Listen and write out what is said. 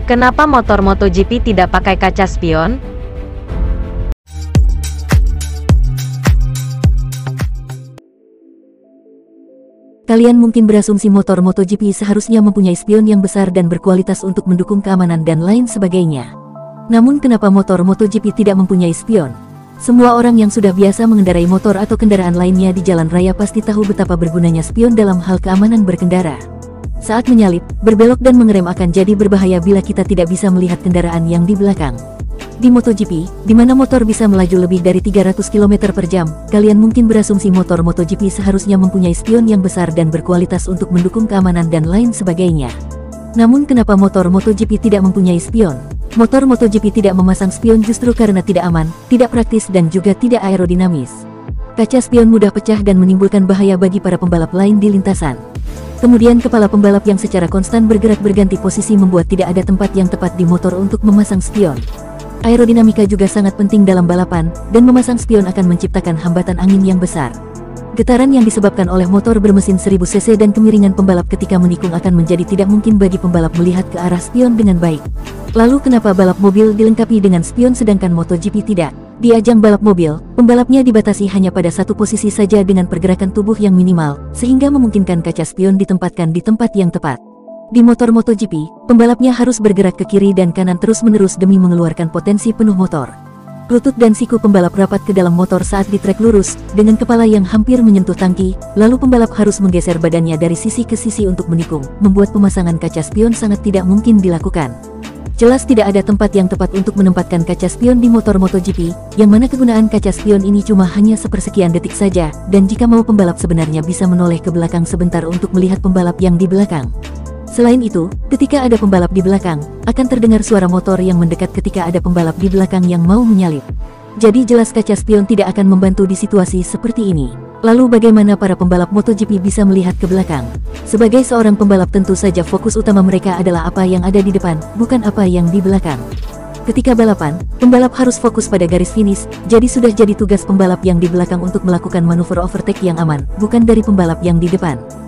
Kenapa motor MotoGP tidak pakai kaca spion? Kalian mungkin berasumsi motor MotoGP seharusnya mempunyai spion yang besar dan berkualitas untuk mendukung keamanan dan lain sebagainya. Namun kenapa motor MotoGP tidak mempunyai spion? Semua orang yang sudah biasa mengendarai motor atau kendaraan lainnya di jalan raya pasti tahu betapa bergunanya spion dalam hal keamanan berkendara. Saat menyalip, berbelok dan mengerem akan jadi berbahaya bila kita tidak bisa melihat kendaraan yang di belakang. Di MotoGP, di mana motor bisa melaju lebih dari 300 km per jam, kalian mungkin berasumsi motor MotoGP seharusnya mempunyai spion yang besar dan berkualitas untuk mendukung keamanan dan lain sebagainya. Namun kenapa motor MotoGP tidak mempunyai spion? Motor MotoGP tidak memasang spion justru karena tidak aman, tidak praktis dan juga tidak aerodinamis. Kaca spion mudah pecah dan menimbulkan bahaya bagi para pembalap lain di lintasan. Kemudian kepala pembalap yang secara konstan bergerak berganti posisi membuat tidak ada tempat yang tepat di motor untuk memasang spion. Aerodinamika juga sangat penting dalam balapan, dan memasang spion akan menciptakan hambatan angin yang besar. Getaran yang disebabkan oleh motor bermesin 1000 cc dan kemiringan pembalap ketika menikung akan menjadi tidak mungkin bagi pembalap melihat ke arah spion dengan baik. Lalu kenapa balap mobil dilengkapi dengan spion sedangkan MotoGP tidak? Di ajang balap mobil, pembalapnya dibatasi hanya pada satu posisi saja dengan pergerakan tubuh yang minimal, sehingga memungkinkan kaca spion ditempatkan di tempat yang tepat. Di motor MotoGP, pembalapnya harus bergerak ke kiri dan kanan terus-menerus demi mengeluarkan potensi penuh motor. Lutut dan siku pembalap rapat ke dalam motor saat di trek lurus, dengan kepala yang hampir menyentuh tangki, lalu pembalap harus menggeser badannya dari sisi ke sisi untuk menikung, membuat pemasangan kaca spion sangat tidak mungkin dilakukan. Jelas tidak ada tempat yang tepat untuk menempatkan kaca spion di motor MotoGP, yang mana kegunaan kaca spion ini cuma hanya sepersekian detik saja, dan jika mau pembalap sebenarnya bisa menoleh ke belakang sebentar untuk melihat pembalap yang di belakang. Selain itu, ketika ada pembalap di belakang, akan terdengar suara motor yang mendekat ketika ada pembalap di belakang yang mau menyalip. Jadi jelas kaca spion tidak akan membantu di situasi seperti ini. Lalu bagaimana para pembalap MotoGP bisa melihat ke belakang? Sebagai seorang pembalap tentu saja fokus utama mereka adalah apa yang ada di depan, bukan apa yang di belakang. Ketika balapan, pembalap harus fokus pada garis finish, jadi sudah jadi tugas pembalap yang di belakang untuk melakukan manuver overtake yang aman, bukan dari pembalap yang di depan.